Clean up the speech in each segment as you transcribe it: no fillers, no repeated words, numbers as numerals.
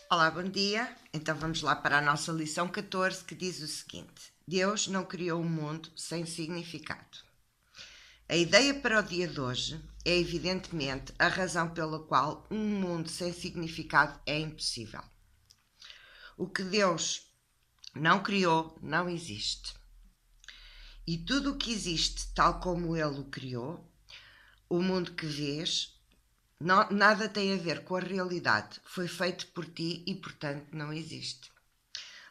Olá, bom dia. Então vamos lá para a nossa lição 14, que diz o seguinte: Deus não criou um mundo sem significado. A ideia para o dia de hoje é evidentemente a razão pela qual um mundo sem significado é impossível. O que Deus não criou não existe. E tudo o que existe, tal como Ele o criou, o mundo que vês, nada tem a ver com a realidade. Foi feito por ti e, portanto, não existe.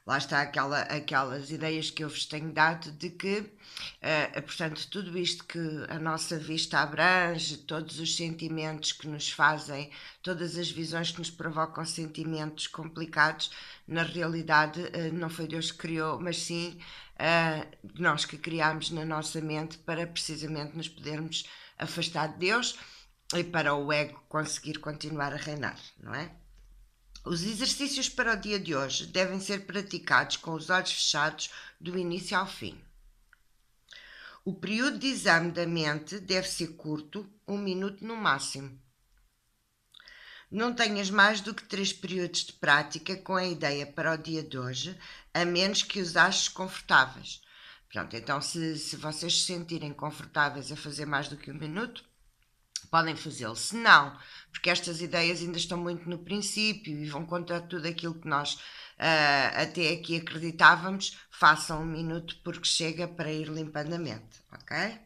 Lá está aquelas ideias que eu vos tenho dado de que, portanto, tudo isto que a nossa vista abrange, todos os sentimentos que nos fazem, todas as visões que nos provocam sentimentos complicados, na realidade não foi Deus que criou, mas sim nós que criámos na nossa mente para precisamente nos podermos afastar de Deus e para o ego conseguir continuar a reinar, não é? Os exercícios para o dia de hoje devem ser praticados com os olhos fechados do início ao fim. O período de exame da mente deve ser curto, 1 minuto no máximo. Não tenhas mais do que 3 períodos de prática com a ideia para o dia de hoje, a menos que os aches confortáveis. Pronto, então se vocês se sentirem confortáveis a fazer mais do que 1 minuto, podem fazê-lo. Se não, porque estas ideias ainda estão muito no princípio e vão contra tudo aquilo que nós até aqui acreditávamos, façam 1 minuto porque chega para ir limpando a mente, ok?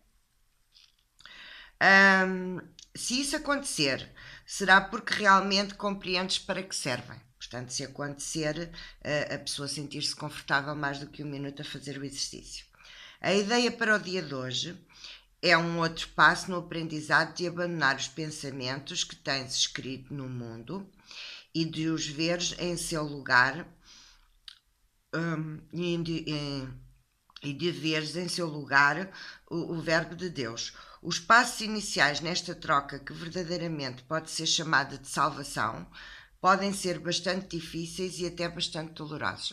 Se isso acontecer, será porque realmente compreendes para que servem. Portanto, se acontecer, a pessoa sentir-se confortável mais do que 1 minuto a fazer o exercício. A ideia para o dia de hoje é um outro passo no aprendizado de abandonar os pensamentos que tens escrito no mundo e de os veres em seu lugar e de veres em seu lugar o verbo de Deus. Os passos iniciais nesta troca, que verdadeiramente pode ser chamada de salvação, podem ser bastante difíceis e até bastante dolorosos.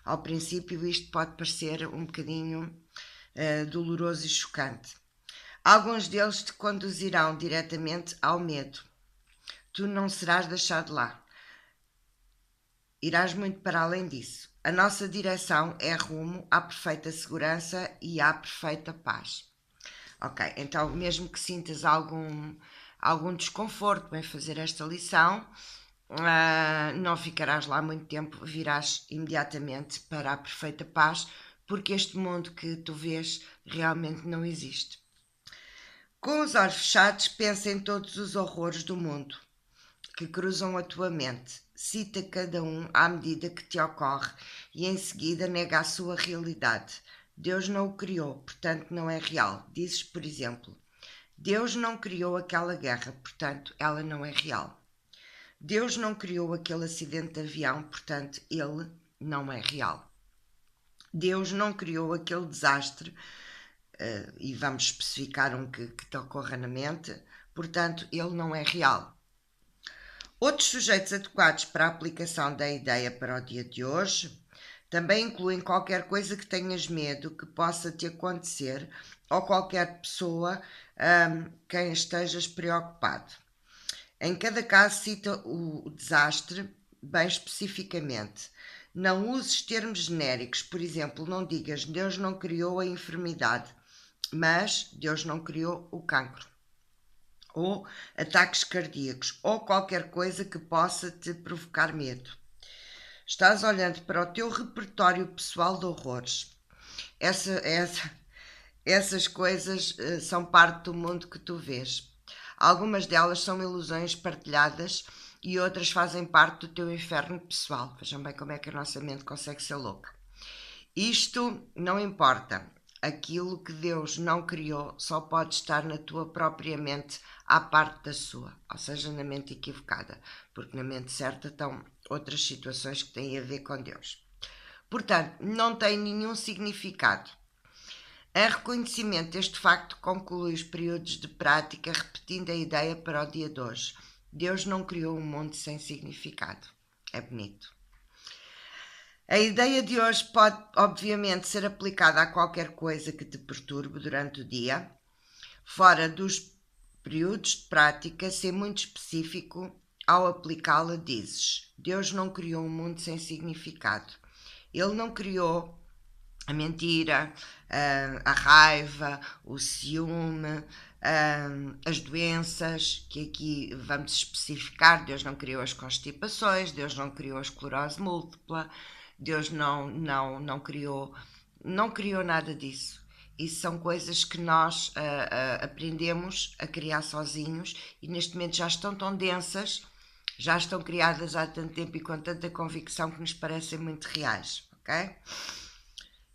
Ao princípio isto pode parecer um bocadinho doloroso e chocante. Alguns deles te conduzirão diretamente ao medo. Tu não serás deixado lá. Irás muito para além disso. A nossa direção é rumo à perfeita segurança e à perfeita paz. Ok, então mesmo que sintas algum desconforto em fazer esta lição, não ficarás lá muito tempo, virás imediatamente para a perfeita paz, porque este mundo que tu vês realmente não existe. Com os olhos fechados, pensa em todos os horrores do mundo que cruzam a tua mente. Cita cada um à medida que te ocorre e em seguida nega a sua realidade. Deus não o criou, portanto não é real. Dizes, por exemplo, Deus não criou aquela guerra, portanto ela não é real. Deus não criou aquele acidente de avião, portanto ele não é real. Deus não criou aquele desastre, e vamos especificar um que te ocorra na mente, portanto ele não é real. Outros sujeitos adequados para a aplicação da ideia para o dia de hoje também incluem qualquer coisa que tenhas medo que possa te acontecer ou qualquer pessoa quem estejas preocupado. Em cada caso cita o desastre bem especificamente. Não uses termos genéricos, por exemplo, não digas Deus não criou a enfermidade, mas Deus não criou o cancro, ou ataques cardíacos, ou qualquer coisa que possa te provocar medo. Estás olhando para o teu repertório pessoal de horrores. Essas coisas são parte do mundo que tu vês. Algumas delas são ilusões partilhadas e outras fazem parte do teu inferno pessoal. Vejam bem como é que a nossa mente consegue ser louca. Isto não importa. Aquilo que Deus não criou só pode estar na tua própria mente à parte da sua, ou seja, na mente equivocada, porque na mente certa estão outras situações que têm a ver com Deus. Portanto, não tem nenhum significado. Em reconhecimento deste facto, conclui os períodos de prática repetindo a ideia para o dia de hoje. Deus não criou um mundo sem significado. É bonito. A ideia de hoje pode, obviamente, ser aplicada a qualquer coisa que te perturbe durante o dia. Fora dos períodos de prática, ser muito específico ao aplicá-la, dizes: Deus não criou um mundo sem significado. Ele não criou a mentira, a raiva, o ciúme, as doenças, que aqui vamos especificar. Deus não criou as constipações, Deus não criou a esclerose múltipla, Deus não criou nada disso. Isso são coisas que nós aprendemos a criar sozinhos e neste momento já estão tão densas, já estão criadas há tanto tempo e com tanta convicção que nos parecem muito reais, ok?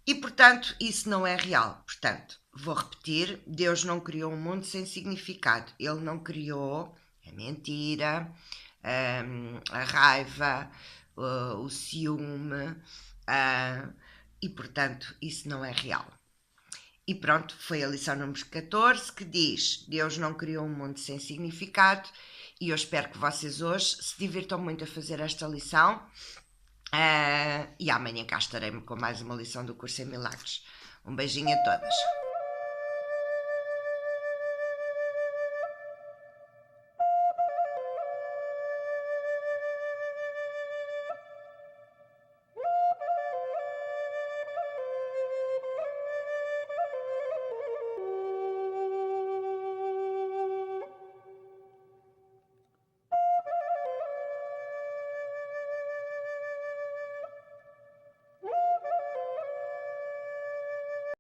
E, portanto, isso não é real. Portanto, vou repetir, Deus não criou um mundo sem significado. Ele não criou a mentira, a raiva, o ciúme, e, portanto, isso não é real. E pronto, foi a lição número 14 que diz: Deus não criou um mundo sem significado. E eu espero que vocês hoje se divirtam muito a fazer esta lição. E amanhã cá estarei com mais uma lição do Curso em Milagres. Um beijinho a todas.